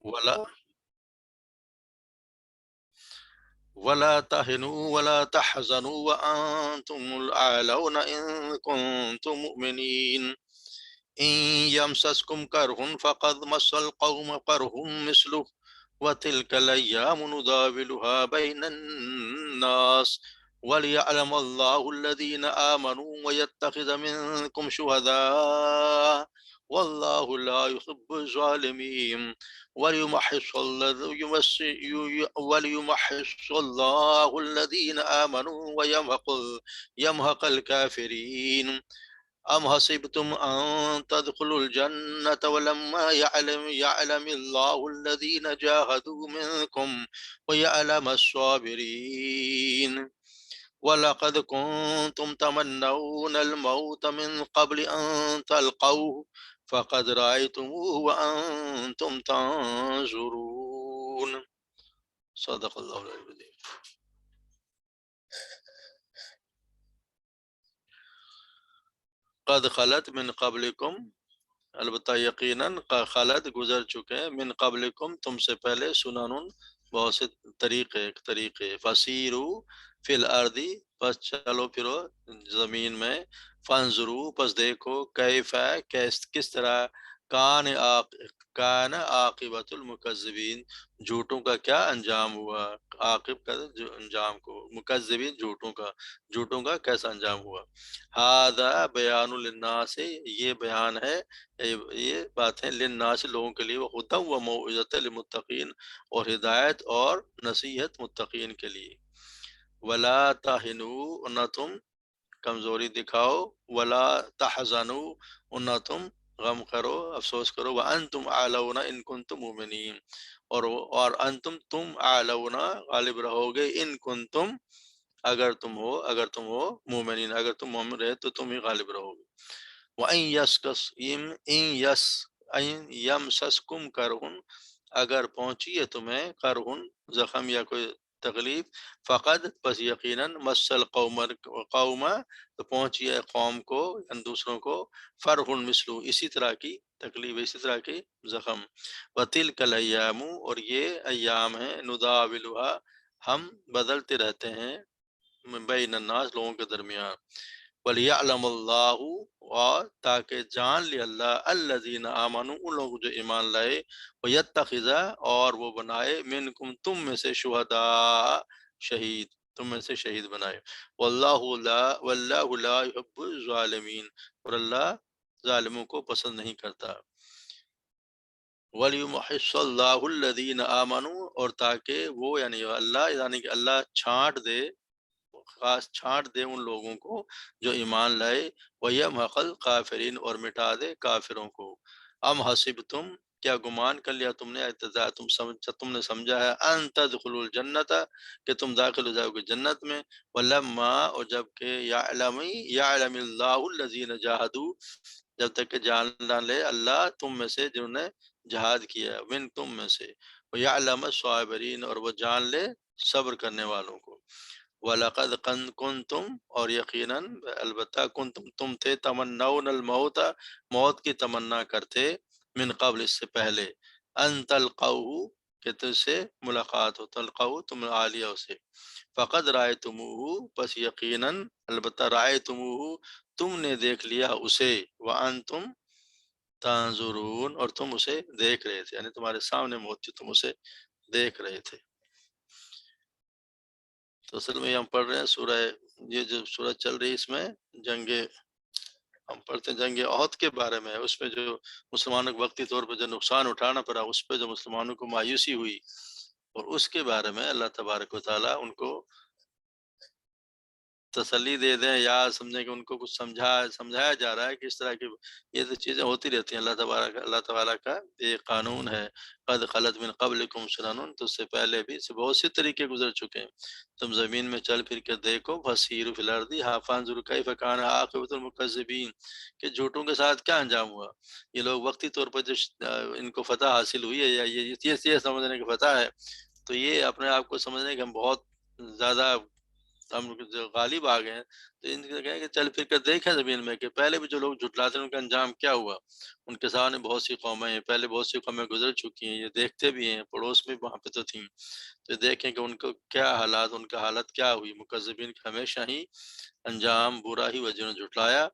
ولا ولا تهنوا ولا تحزنوا وأنتم الأعلون إن كنتم مؤمنين إن يمسسكم كره فقد مس القوم كره مثله وتلك الأيام نداولها بين الناس وليعلم الله الذين آمنوا ويتخذ منكم شهداء والله لا يحب الظالمين وليمحص الله الذين آمنوا ويمحق الكافرين أم حسبتم أن تدخلوا الجنة ولما يعلم الله الذين جاهدوا منكم ويعلم الصابرين ولقد كنتم تمنون الموت من قبل أن تلقوه فقد رأيتموه وأنتم تنظرون صدق الله العظيم. قد خلت من قبلكم، البتہ یقیناً خلد گزر چکے ہیں، من قبلکم تم سے پہلے، سنن بہت سے طریقے فسیرو فی الارض پس چلو پھرو زمین میں، فانظرو پس دیکھو، کیف کس طرح، کان عاقبت المکذبین جھوٹوں کا کیا انجام ہوا، عاقب کا جو انجام کو، مکذبین جھوٹوں کا کیسا انجام ہوا۔ ھذا بیان للناس، یہ بیان ہے، یہ بات ہے، للناس لوگوں کے لیے، وہدی و موعظۃ للمتقین اور ہدایت اور نصیحت متقین کے لیے۔ ولا تہنوا، اور نہ تم کمزوری دکھاؤ، ولا تحزنوا، اور نہ تم غم کرو، افسوس کرو، وانتم اعلون ان کنتم مؤمنین، اور انتم تم اعلون غالب رہو گے، ان کنتم اگر تم ہو مومنین، اگر تم مومن رہے تو تم ہی غالب رہو گے۔ إِن يَمْسَسْكُمْ كَرْحٌ، اگر پہنچی ہے تمہیں کرہن زخم یا کوئی تکلیف، فقد پس یقیناً مس القوم تو پہنچی ہے قوم کو یعنی دوسروں کو، فرح مثلو اسی طرح کی تکلیف، اسی طرح کی زخم، وتلک الایام اور یہ ایام ہیں، نداولها ہم بدلتے رہتے ہیں، بین الناس لوگوں کے درمیان، وَلِيَعْلَمَ اللَّهُ اور تاکہ جان لے اللہ الذین آمنوا ان لوگوں جو ایمان لائے، وَيَتَّخِذَ اور وہ بنائے، منکم تم میں سے شہداء شہید، تم میں سے شہید بنائے، واللہ لا يحب الظالمین اور اللہ ظالموں کو پسند نہیں کرتا، وَلِيُمَحِصَّ اللَّهُ الَّذِينَ آمَنُوا اور تاکہ وہ یعنی اللہ یعنی کہ اللہ چھانٹ دے، خاص چھانٹ دے ان لوگوں کو جو ایمان لائے، وَيَمْحَقَ الْكَافِرِينَ اور مٹا دے کافروں کو۔ ام حسبتم کیا گمان کر لیا تم نے، تم نے سمجھا ہے، ان تدخلوا الجنت کہ تم داخل ہو جاؤ گے جنت میں، ولما اور جب کہ یعلم اللہ الذین جاہدوا جب تک کہ جان لے اللہ تم میں سے جنہوں نے جہاد کیا، من تم میں سے، وَيَعْلَمَ الصَّابِرِينَ اور وہ جان لے صبر کرنے والوں کو۔ وَلَقَدْ كُنْتُمْ اور یقیناً البتہ تم تھے، تمنون الموت موت کی تمنا کرتے، من قبل اس سے پہلے، ان تلقوہ کہ تجھ سے ملاقات ہو، تلقوہ تم عالیہ سے، فقد رأیتموہ پس یقیناً البتہ رأیتموہ تم نے دیکھ لیا اسے، وانتم تنظرون اور تم اسے دیکھ رہے تھے، یعنی تمہارے سامنے موت تھی، تم اسے دیکھ رہے تھے۔ تو اصل میں ہم پڑھ رہے ہیں سورہ، یہ جو سورہ چل رہی ہے اس میں جنگ، ہم پڑھتے ہیں جنگ احد کے بارے میں، اس میں جو مسلمانوں کو وقتی طور پہ جو نقصان اٹھانا پڑا، اس پہ جو مسلمانوں کو مایوسی ہوئی، اور اس کے بارے میں اللہ تبارک و تعالیٰ ان کو تسلی دے دیں یا سمجھیں کہ ان کو کچھ سمجھایا جا رہا ہے کہ اس طرح کی یہ تو چیزیں ہوتی رہتی ہیں، اللہ تعالیٰ کا یہ قانون ہے، قد خلت من قبلکم سنن تو اس سے پہلے بھی سے بہت سے طریقے گزر چکے ہیں، تم زمین میں چل پھر کے دیکھو، فسیروا فی الارض فانظروا کیف کان عاقبۃ المکذبین کہ جھوٹوں کے ساتھ کیا انجام ہوا۔ یہ لوگ وقتی طور پر جو ان کو فتح حاصل ہوئی ہے یا یہ سمجھنے کی فتح ہے، تو یہ اپنے آپ کو سمجھنے کہ ہم بہت زیادہ ہم لوگ جو غالب آ گئے ہیں، تو ان سے کہیں کہ چل پھر کر دیکھیں زمین میں کہ پہلے بھی جو لوگ جھٹلاتے ہیں ان کا انجام کیا ہوا۔ ان کے سامنے بہت سی قومیں ہیں، پہلے بہت سی قومیں گزر چکی ہیں، یہ دیکھتے بھی ہیں، پڑوس میں وہاں پہ تو تھیں، تو دیکھیں کہ ان کو کیا حالات، ان کا حالت کیا ہوئی۔ مکذبین کا ہمیشہ ہی انجام برا ہی ہوا، جنہوں نے جھٹلایا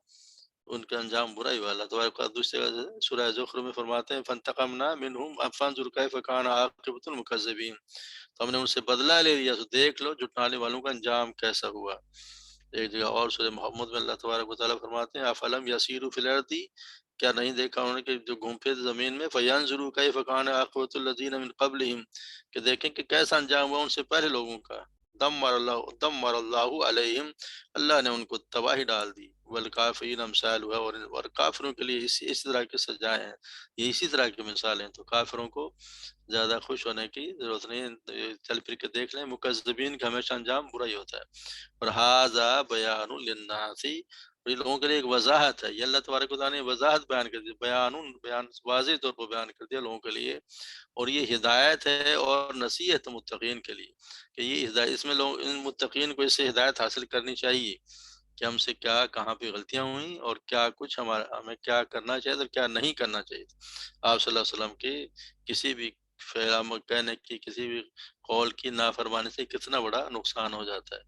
ان کا انجام برا ہی ہوا۔ اللہ تبارک و تعالیٰ دوسری جگہ سورہ زخرف میں فرماتے ہیں فانتقمنا منہم فانظر کیف کان عاقبۃ المکذبین، تو ہم نے ان سے بدلہ لے لیا، تو دیکھ لو جھٹلانے والوں کا انجام کیسا ہوا۔ ایک جگہ اور سورہ محمد میں اللہ تبارک و تعالیٰ فرماتے ہیں افلم یسیروا فی الارض، کیا نہیں دیکھا انہوں نے کہ جو گھومتے تھے زمین میں، فینظروا کیف کان عاقبۃ الذین من قبلہم، کہ دیکھیں کہ کیسا انجام ہوا ان سے پہلے لوگوں کا۔ دمر اللہ علیہم، اللہ نے ان کو تباہی ڈال دی، والکافرین امثال ہوا، اور کافروں کے لیے اسی طرح کی سزائیں ہیں، یہ اسی طرح کی مثالیں ہیں۔ تو کافروں کو زیادہ خوش ہونے کی ضرورت نہیں ہے، چل پھر کے دیکھ لیں، مکذبین کا ہمیشہ انجام برا ہی ہوتا ہے۔ اور ھذا بیان للناس، اور یہ لوگوں کے لیے ایک وضاحت ہے، یہ اللہ تبارک و تعالیٰ نے وضاحت بیان کر دی، بیان واضح طور پر بیان کر دیا لوگوں کے لیے، اور یہ ہدایت ہے اور نصیحت متقین کے لیے، کہ یہ ہدایت، اس میں لوگ ان متقین کو اس سے ہدایت حاصل کرنی چاہیے کہ ہم سے کیا کہاں پہ غلطیاں ہوئیں، اور کیا کچھ ہمیں کیا کرنا چاہیے اور کیا نہیں کرنا چاہیے۔ آپ صلی اللہ علیہ وسلم کے کسی بھی فعل کہنے کی، کسی بھی قول کی نافرمانی سے کتنا بڑا نقصان ہو جاتا ہے۔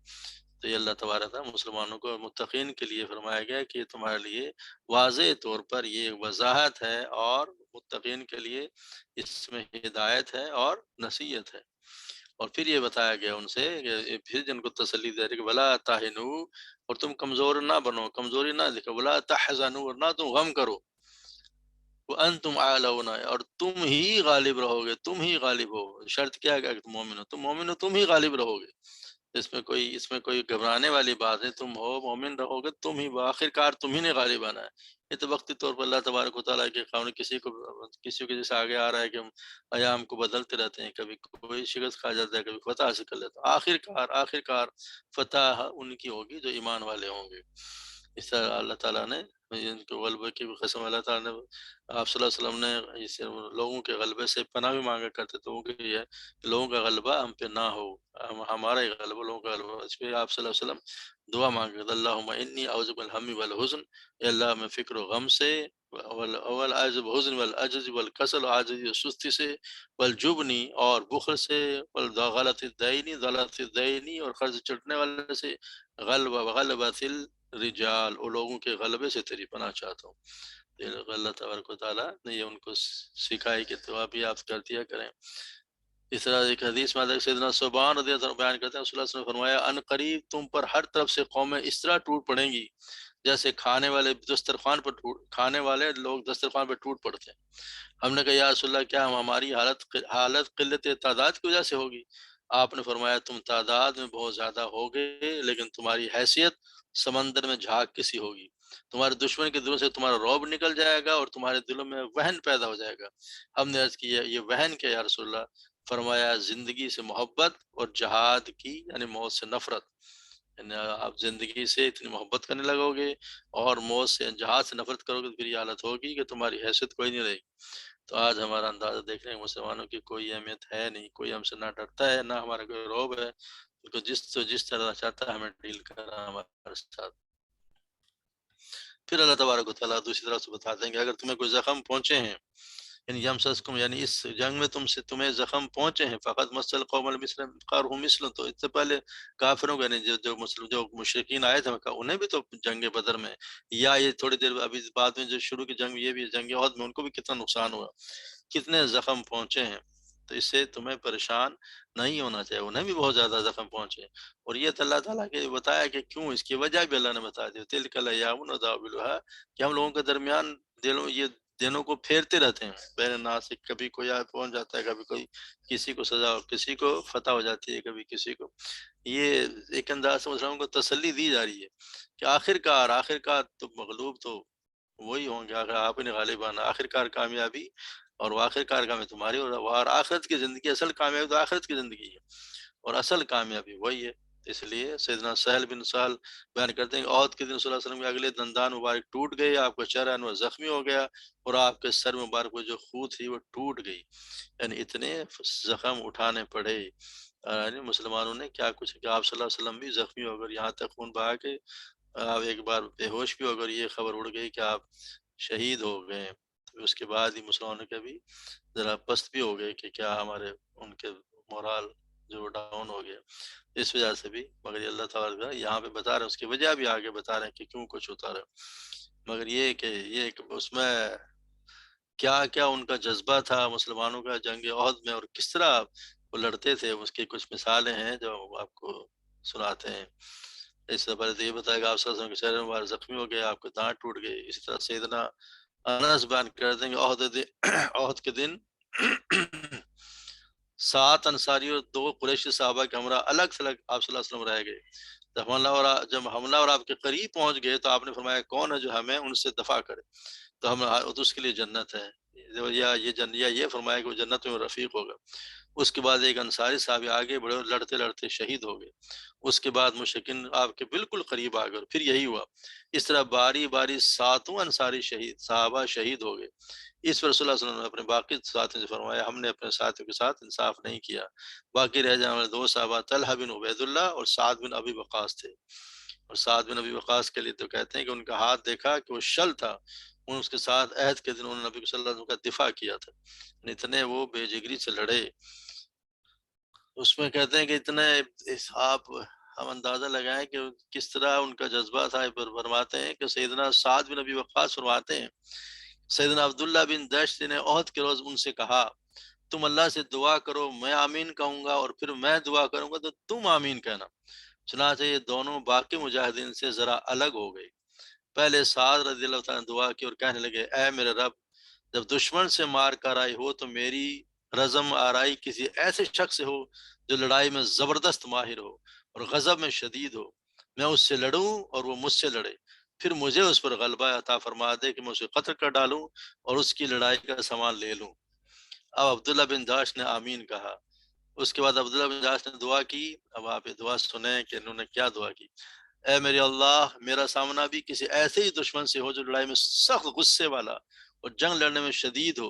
تو یہ اللہ تبارک تعالیٰ مسلمانوں کو، متقین کے لیے فرمایا گیا کہ یہ تمہارے لیے واضح طور پر یہ وضاحت ہے، اور متقین کے لیے اس میں ہدایت ہے اور نصیحت ہے۔ اور پھر یہ بتایا گیا ان سے کہ پھر جن کو تسلی دے رہی کہ ولا تہنوا، اور تم کمزور نہ بنو، کمزوری نہ دکھو، ولا تحزنوا، اور نہ تم غم کرو، وانتم اعلون، اور تم ہی غالب رہو گے، تم ہی غالب ہو۔ شرط کیا ہے کہ تم مومن ہو، تم مومن ہو، تم ہی غالب رہو گے، اس میں کوئی گھبرانے والی بات ہے، تم ہو مومن رہو گے، تم ہی بآخر کار تم ہی نے غالب آنا ہے۔ یہ تو وقتی طور پر اللہ تبارک و تعالیٰ کے قانون، کسی کے جیسے آگے آ رہا ہے کہ ہم ایام کو بدلتے رہتے ہیں، کبھی کوئی شکست کھا جاتا ہے، کبھی فتح حاصل کر لیتا ہے، آخر کار فتح ان کی ہوگی جو ایمان والے ہوں گے۔ اس طرح اللہ تعالیٰ نے ان کے غلبے کی بھی قسم، اللہ تعالیٰ نے آپ صلی اللہ علیہ وسلم نے اس لوگوں کے غلبے سے پناہ بھی مانگا کرتے تھے، وہ کہ یہ ہے کہ لوگوں کا غلبہ ہم پہ نہ ہو، ہمارا ہی غلبہ، لوگوں کا غلبہ۔ اس پہ آپ صلی اللہ علیہ وسلم دعا مانگے تھے اللہم انی اعوذ بالہم والحزن، اے اللہ میں فکر و غم سے، والعجز حزن والعجز والکسل، عاجزی و سستی سے، والجبنی اور بخل سے، والغلط الدینی اور قرض چٹنے والے سے، غلبۃ الرجال اور لوگوں کے غلبے سے تیری پناہ چاہتا ہوں۔ یہ اللہ تبارک و تعالیٰ نے یہ ان کو سکھائی کہ تو آپ بھی آپ کر دیا کریں۔ اس طرح ایک حدیث میں حضرت سیدنا ثوبان رضی اللہ عنہ بیان کرتے ہیں، رسول اللہ صلی اللہ علیہ وسلم نے فرمایا ان قریب تم پر ہر طرف سے قومیں اس طرح ٹوٹ پڑیں گی جیسے کھانے والے لوگ دسترخوان پہ ٹوٹ پڑتے ہیں۔ ہم نے کہا یا رسول اللہ کیا ہماری حالت قلت تعداد کی وجہ سے ہوگی؟ آپ نے فرمایا تم تعداد میں بہت زیادہ ہوگے، لیکن تمہاری حیثیت سمندر میں جھاگ کسی ہوگی، تمہارے دشمن کے دلوں سے تمہارا رعب نکل جائے گا، اور تمہارے دلوں میں وہن پیدا ہو جائے گا۔ ہم نے عرض کیا یہ وہن کیا یا رسول اللہ؟ فرمایا زندگی سے محبت اور جہاد کی یعنی موت سے نفرت، یعنی آپ زندگی سے اتنی محبت کرنے لگو گے اور موت سے، جہاد سے نفرت کرو گے، تو پھر یہ حالت ہوگی کہ تمہاری حیثیت کوئی نہیں رہے گی۔ تو آج ہمارا اندازہ دیکھ رہے ہیں مسلمانوں کی کوئی اہمیت ہے نہیں، کوئی ہم سے نہ ڈرتا ہے، نہ ہمارا کوئی روب ہے، تو جس طرح چاہتا ہے ہمیں ڈیل کر رہا ہے ہمارے ساتھ۔ پھر اللہ تبارک و تعالیٰ دوسری طرف سے بتاتے ہیں کہ اگر تمہیں کوئی زخم پہنچے ہیں، یعنی یمسسکم، یعنی اس جنگ میں تمہیں زخم پہنچے ہیں، فقط مسل قوم المسلم قارہم مثل، تو اس سے پہلے کافروں کا، یعنی جو مشرکین آئے تھے مکہ، انہیں بھی تو جنگ بدر میں، یا یہ تھوڑی دیر ابھی بعد میں جو شروع کی جنگ، یہ بھی جنگ احد میں ان کو بھی کتنا نقصان ہوا، کتنے زخم پہنچے ہیں، تو اس سے تمہیں پریشان نہیں ہونا چاہیے، انہیں بھی بہت زیادہ زخم پہنچے، اور یہ تو اللہ تعالیٰ کے بتایا کہ کیوں، اس کی وجہ بھی اللہ نے بتا دی، تلک الایام نداولها، کہ ہم لوگوں کے درمیان دنوں کو پھیرتے رہتے ہیں بین الناس سے، کبھی کوئی پہنچ جاتا ہے، کبھی کوئی، کسی کو سزا، کسی کو فتح ہو جاتی ہے، کبھی کسی کو، یہ ایک انداز سے مسلمانوں کو تسلی دی جا رہی ہے کہ آخر کار تو مغلوب تو وہی ہوں گے، آخر آپ نے غالب آنا، آخر کار کامیابی، اور وہ آخر کار کامیابی تمہاری، اور آخرت کی زندگی، اصل کامیابی تو آخرت کی زندگی ہے، اور اصل کامیابی وہی ہے۔ اس لیے سیدنا سہل بن سہل بیان کرتے ہیں کہ عہد کے دن صلی اللہ علیہ وسلم کے اگلے دندان مبارک ٹوٹ گئے، آپ کا چہرہ انور زخمی ہو گیا، اور آپ کے سر مبارک میں جو خون تھی وہ ٹوٹ گئی، یعنی اتنے زخم اٹھانے پڑے یعنی مسلمانوں نے کیا کچھ کہ آپ صلی اللہ علیہ وسلم بھی زخمی ہو کر یہاں تک خون بہا کے آپ ایک بار بے ہوش بھی ہو کر یہ خبر اڑ گئی کہ آپ شہید ہو گئے ہیں۔ تو اس کے بعد ہی مسلمانوں کے بھی ذرا پست بھی ہو گئے کہ کیا ہمارے ان کے مورال جو ڈاؤن ہو گیا اس وجہ سے بھی، مگر یہ اللہ تعالیٰ یہاں پہ بتا رہے ہیں، اس کی وجہ بھی آگے بتا رہے ہیں کہ کیوں کچھ ہوتا رہا، مگر یہ کہ یہ کہ اس میں کیا کیا ان کا جذبہ تھا مسلمانوں کا جنگ عہد میں، اور کس طرح وہ لڑتے تھے، اس کی کچھ مثالیں ہیں جو آپ کو سناتے ہیں۔ اس سے پہلے تو یہ بتایا کہ آپ صلی اللہ علیہ وسلم کے چہرے مبارک زخمی ہو گئے، آپ کے دانت ٹوٹ گئے۔ اسی طرح سیدنا انس بیان کرتے ہیں کہ عہد کے دن 7 انصاری اور 2 قریشی صحابہ کے ہمراہ الگ تھلگ آپ صلی اللہ علیہ وسلم رہ گئے۔ جب حملہ اور آپ کے قریب پہنچ گئے تو آپ نے فرمایا کون ہے جو ہمیں ان سے دفاع کرے، تو ہم تو اس کے لیے جنت ہے، یا یہ فرمایا کہ وہ جنت میں رفیق ہوگا۔ اس کے بعد ایک انصاری صحابی آگے بڑھے اور لڑتے لڑتے شہید ہو گئے۔ اس کے بعد مشرکین آپ کے بالکل قریب آ گئے اور پھر یہی ہوا۔ اس طرح باری باری 7 انصاری صحابہ شہید ہو گئے۔ اس پر رسول اللہ صلی اللہ علیہ وسلم نے اپنے باقی ساتھیوں سے فرمایا ہم نے اپنے ساتھیوں کے ساتھ انصاف نہیں کیا۔ باقی رہ جانے والے 2 صحابہ طلحہ بن عبید اللہ اور سعد بن ابی وقاص تھے۔ اور سعد بن ابی وقاص کے لیے تو کہتے ہیں کہ ان کا ہاتھ دیکھا کہ وہ شل تھا، ان اس کے ساتھ عہد کے دن انہوں نے نبی صلی اللہ علیہ وسلم کا دفاع کیا تھا، اتنے وہ بے جگری سے لڑے۔ اس میں کہتے ہیں کہ اتنے آپ ہم اندازہ لگائیں کہ کس طرح ان کا جذبہ تھا۔ فرماتے ہیں کہ سیدنا سعد بن ابی وقاص فرماتے ہیں سیدنا عبداللہ بن دہش نے عہد کے روز ان سے کہا تم اللہ سے دعا کرو، میں آمین کہوں گا، اور پھر میں دعا کروں گا تو تم آمین کہنا۔ چنانچہ یہ دونوں باقی مجاہدین سے ذرا الگ ہو گئے۔ پہلے سعد رضی اللہ تعالیٰ نے دعا کی اور کہنے لگے اے میرے رب، جب دشمن سے مار کر آئی ہو تو میری رزم آرائی کسی ایسے شخص سے ہو جو لڑائی میں زبردست ماہر ہو اور غضب میں شدید ہو، میں اس سے لڑوں اور وہ مجھ سے لڑے، پھر مجھے اس پر غلبہ عطا فرما دے کہ میں اسے قتل کر ڈالوں اور اس کی لڑائی کا سامان لے لوں۔ اب عبداللہ بن جاش نے آمین کہا۔ اس کے بعد عبداللہ بن جاش نے دعا کی۔ اب آپ یہ دعا سنیں کہ انہوں نے کیا دعا کی۔ اے میرے اللہ، میرا سامنا بھی کسی ایسے ہی دشمن سے ہو جو لڑائی میں سخت غصے والا اور جنگ لڑنے میں شدید ہو،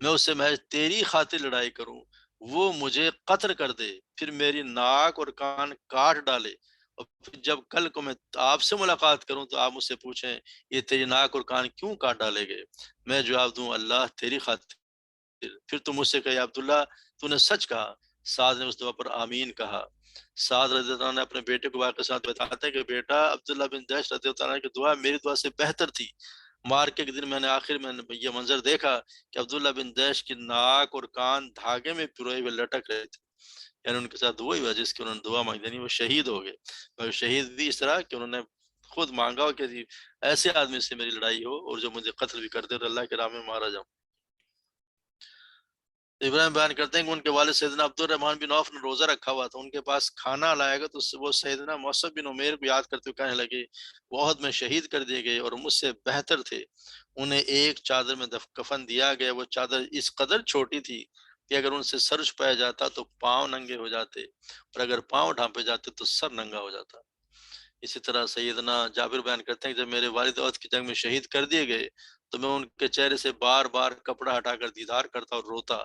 میں اس سے محض تیری خاطر لڑائی کروں، وہ مجھے قتل کر دے، پھر میری ناک اور کان کاٹ ڈالے، اور پھر جب کل کو میں آپ سے ملاقات کروں تو آپ مجھ سے پوچھیں یہ تیری ناک اور کان کیوں کاٹ ڈالے گئے، میں جواب دوں اللہ تیری خاطر، پھر تم مجھ سے کہے عبداللہ تو نے سچ کہا۔ سعد نے اس دعا پر آمین کہا۔ سعد رضی اللہ عنہ نے اپنے بیٹے کو واقعہ ساتھ بتاتے ہیں کہ بیٹا عبداللہ بن جحش رضی اللہ عنہ کی دعا میری دعا سے بہتر تھی۔ مارکے کے دن میں نے آخر میں یہ منظر دیکھا کہ عبداللہ بن جحش کی ناک اور کان دھاگے میں پروئے ہوئے لٹک رہے تھے، یعنی ان کے ساتھ وہی ہوا جس کی انہوں نے دعا مانگی، یعنی وہ شہید ہو گئے، مگر شہید بھی اس طرح کہ انہوں نے خود مانگا ہو کہ ایسے آدمی سے میری لڑائی ہو اور جو مجھے قتل بھی کر دے اور اللہ کے راہ میں مارا جاؤں۔ ابراہیم بیان کرتے ہیں کہ ان کے والد سیدنا عبد الرحمن بن عوف نے روزہ رکھا ہوا تھا، ان کے پاس کھانا لائے گا تو وہ سیدنا مصعب بن عمیر کو یاد کرتے ہوئے کہنے لگے وہ عہد میں شہید کر دیے گئے اور مجھ سے بہتر تھے، انہیں ایک چادر میں کفن دیا گیا، وہ چادر اس قدر چھوٹی تھی کہ اگر ان سے سر چھپایا جاتا تو پاؤں ننگے ہو جاتے اور اگر پاؤں ڈھانپے جاتے تو سر ننگا ہو جاتا۔ اسی طرح سیدنا جابر بیان کرتے ہیں کہ جب میرے والد عہد کی جنگ میں شہید کر دیے گئے تو میں ان کے چہرے سے بار بار کپڑا ہٹا کر دیدار کرتا اور روتا۔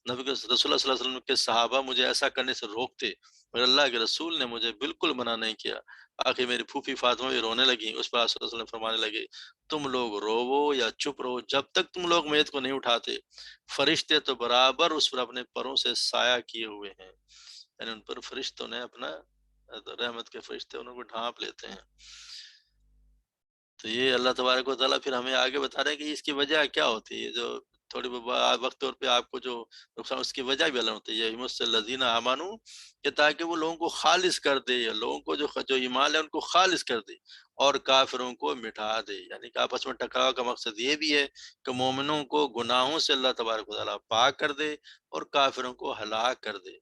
نبی کے رسول اللہ صلی اللہ علیہ وسلم کے صحابہ مجھے ایسا کرنے سے روکتے مگر اللہ کے رسول نے مجھے بالکل منع نہیں کیا۔ آخر میری پھوپھی فاطمہ بھی رونے لگی، اس پر آپ صلی اللہ علیہ وسلم فرمانے لگے تم لوگ روو یا چپ رہو جب تک تم لوگ میت کو نہیں اٹھاتے، فرشتے تو برابر اس پر اپنے پروں سے سایہ کیے ہوئے ہیں، یعنی ان پر فرشتوں نے اپنا رحمت کے فرشتے انہوں کو ڈھانپ لیتے ہیں۔ تو یہ اللہ تبارک و تعالیٰ پھر ہمیں آگے بتا رہے ہیں کہ اس کی وجہ کیا ہوتی ہے، جو تھوڑی وقت طور پہ آپ کو جو نقصان اس کی وجہ بھی اللہ ہوتی ہے، یہ ہمت الذین آمنو کہ تاکہ وہ لوگوں کو خالص کر دے، یا لوگوں کو جو ایمان ہے ان کو خالص کر دے اور کافروں کو مٹا دے، یعنی کہ آپس میں ٹکراؤ کا مقصد یہ بھی ہے کہ مومنوں کو گناہوں سے اللہ تبارک و تعالیٰ پاک کر دے اور کافروں کو ہلاک کر دے۔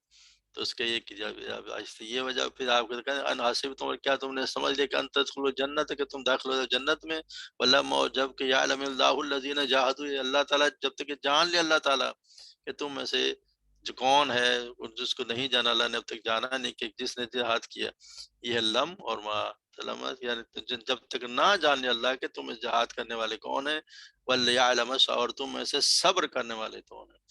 تو اس کا یہ کہ جب آہستہ یہ وجہ پھر آپ کو کہتے ہیں انحاسب تم، کیا تم نے سمجھ لیا کہ ان تدخلوا جنت کہ تم داخل ہو جنت میں، ولما جب کہ یعلم اللہ الذین جاہدوا، اللہ تعالیٰ جب تک کہ جان لے اللہ تعالیٰ کہ تم میں سے جو کون ہے اور جس کو نہیں جانا اللہ نے اب تک جانا نہیں، کہ جس نے جہاد کیا یہ لم اور ما سلامت، یعنی جب تک نہ جانے اللہ کہ تم اس جہاد کرنے والے کون ہیں، ولیعلم، اور تم میں سے صبر کرنے والے کون ہیں۔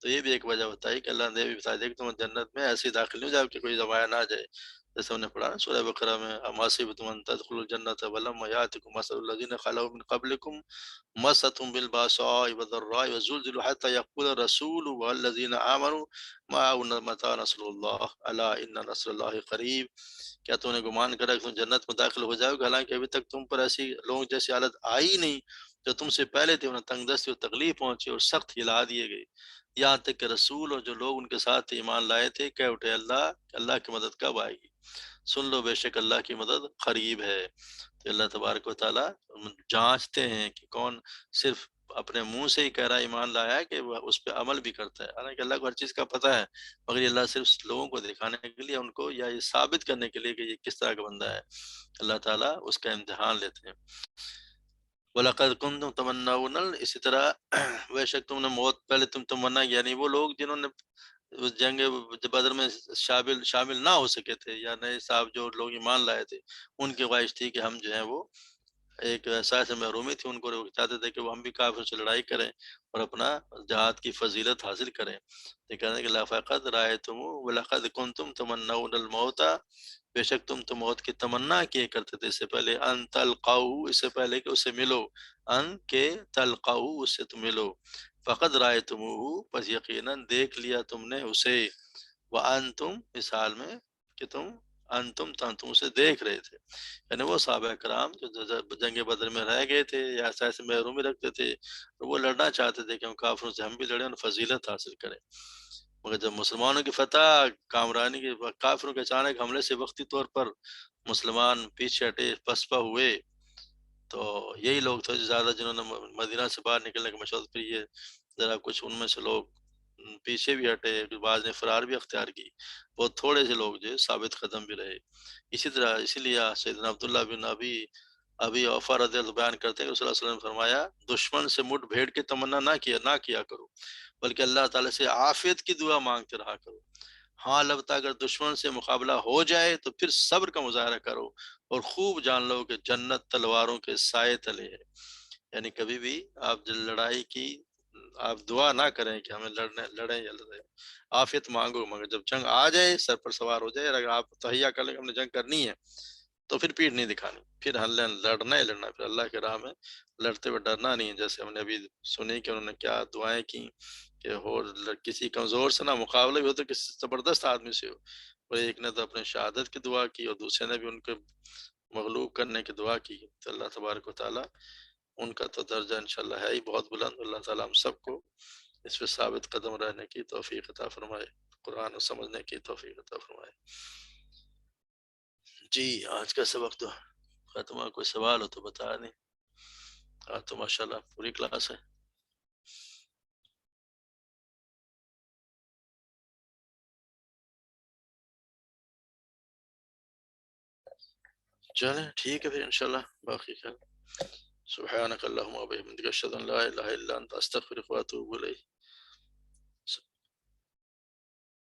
تو یہ بھی ایک وجہ بتائی کہ اللہ نے بھی بتا دیا کہ تم جنت میں ایسے ہی داخل نہیں ہو جاؤ کہ کوئی زمانہ نہ آ جائے، جیسے ہم نے پڑھا نا سورہ بقرہ میں، ام حسبتم ان تدخلوا الجنۃ ولما یأتکم مثل الذین خلوا من قبلکم مستهم بالباساء والضراء وزلزلوا حتى يقول الرسول والذین آمنوا معه متى نصر اللہ الا ان نصر اللہ قریب۔ کیا تم نے گمان کرا کہ تم جنت میں داخل ہو جاؤ گے، حالانکہ ابھی تک تم پر ایسی لوگوں جیسی حالت آئی نہیں جو تم سے پہلے تھے، انہیں تنگ دستی اور تکلیف پہنچی اور سخت ہلا دیے گئے، یہاں تک کہ رسول اور جو لوگ ان کے ساتھ ایمان لائے تھے کہہ اٹھے اللہ کی مدد کب آئے گی، سن لو بے شک اللہ کی مدد قریب ہے۔ تو اللہ تبارک و تعالیٰ جانچتے ہیں کہ کون صرف اپنے منہ سے ہی کہہ رہا ہے ایمان لایا ہے کہ وہ اس پہ عمل بھی کرتا ہے، حالانکہ اللہ کو ہر چیز کا پتہ ہے، مگر یہ اللہ صرف لوگوں کو دکھانے کے لیے ان کو یا یہ ثابت کرنے کے لیے کہ یہ کس طرح کا بندہ ہے، اللہ تعالیٰ اس کا امتحان لیتے ہیں۔ وَلَقَدْ كُنْتُمْ تَمَنَّوْنَ، اسی طرح بے شک تم نے موت پہلے تم تمنا، یعنی وہ لوگ جنہوں نے اس جنگ بدر میں شامل نہ ہو سکے تھے، یا نئے صاحب جو لوگ ایمان لائے تھے، ان کی خواہش تھی کہ ہم جو ہیں وہ ایک ایسا سے محرومی تھی، ان کو چاہتے تھے کہ وہ ہم بھی کافر سے لڑائی کریں اور اپنا جہاد کی فضیلت حاصل کریں۔ یہ کہتے ہیں کہ لَقَدْ رَأَيْتُمُ وَلَقَدْ كُنْتُمْ تَمَنَّوْنَ الْمَوْتَ، بے شک تم تو موت کی تمنا کیے کرتے تھے، اس سے پہلے ان تلقاؤ، اس سے پہلے کہ اسے ملو، ان کے تلقاؤ، اس سے تم ملو، فقد رأیتموہ، پس یقیناً دیکھ لیا تم نے اسے، وانتم، اس حال میں کہ تم اسے دیکھ رہے تھے، یعنی وہ صحابہ کرام جو جنگ بدر میں رہ گئے تھے یا ایسے محرومی رکھتے تھے، تو وہ لڑنا چاہتے تھے کہ ہم کافروں سے ہم بھی لڑیں اور فضیلت حاصل کریں، مگر جب مسلمانوں کی فتح، کامرانی کی، کافروں کے اچانک حملے سے وقتی طور پر مسلمان پیچھے ہٹے، پسپا ہوئے، تو یہی لوگ تھے جو زیادہ جنہوں نے مدینہ سے باہر نکلنے کا مشورہ، پھر یہ ذرا کچھ ان میں سے لوگ پیچھے بھی ہٹے، پھر بعض نے فرار بھی اختیار کی، بہت تھوڑے سے لوگ جو ثابت قدم بھی رہے۔ اسی طرح اسی لیے سیدنا عبداللہ بن ابی اوفا رضی اللہ عنہ بیان کرتے ہیں کہ صلی اللہ علیہ وسلم نے فرمایا، دشمن سے مٹ بھیڑ کی تمنا نہ کیا کرو، بلکہ اللہ تعالیٰ سے عافیت کی دعا مانگتے رہا کرو۔ ہاں البتہ اگر دشمن سے مقابلہ ہو جائے تو پھر صبر کا مظاہرہ کرو اور خوب جان لو کہ جنت تلواروں کے سائے تلے ہے، یعنی کبھی بھی آپ جب لڑائی کی آپ دعا نہ کریں کہ ہمیں لڑیں یا لڑیں، عافیت مانگو، مگر جب جنگ آ جائے، سر پر سوار ہو جائے، اگر آپ تہیا کر لیں کہ ہم نے جنگ کرنی ہے، تو پھر پیٹھ نہیں دکھانی، پھر لڑنا ہی لڑنا، پھر اللہ کے راہ میں لڑتے ہوئے ڈرنا نہیں ہے، جیسے ہم نے ابھی سنی کہ انہوں نے کیا دعائیں کی کہ کسی کمزور سے نہ مقابلہ بھی ہو تو کسی زبردست آدمی سے ہو، اور ایک نے تو اپنے شہادت کی دعا کی اور دوسرے نے بھی ان کو مغلوب کرنے کی دعا کی، تو اللہ تبارک و تعالیٰ ان کا تو درجہ انشاءاللہ ہے ہی بہت بلند، اللہ تعالیٰ ہم سب کو اس پہ ثابت قدم رہنے کی توفیق عطا فرمائے، قرآن کو سمجھنے کی توفیق عطا فرمائے۔ جی آج کا سبق تو ختم ہوا، کوئی سوال ہو تو بتا دیں، آج تو ماشاءاللہ پوری کلاس ہے۔ چلیں ٹھیک ہے پھر انشاءاللہ، باقی خیر، سبحانک اللہم و بحمدک، اشہد ان لا الہ الا انت، استغفرک و اتوب الیک۔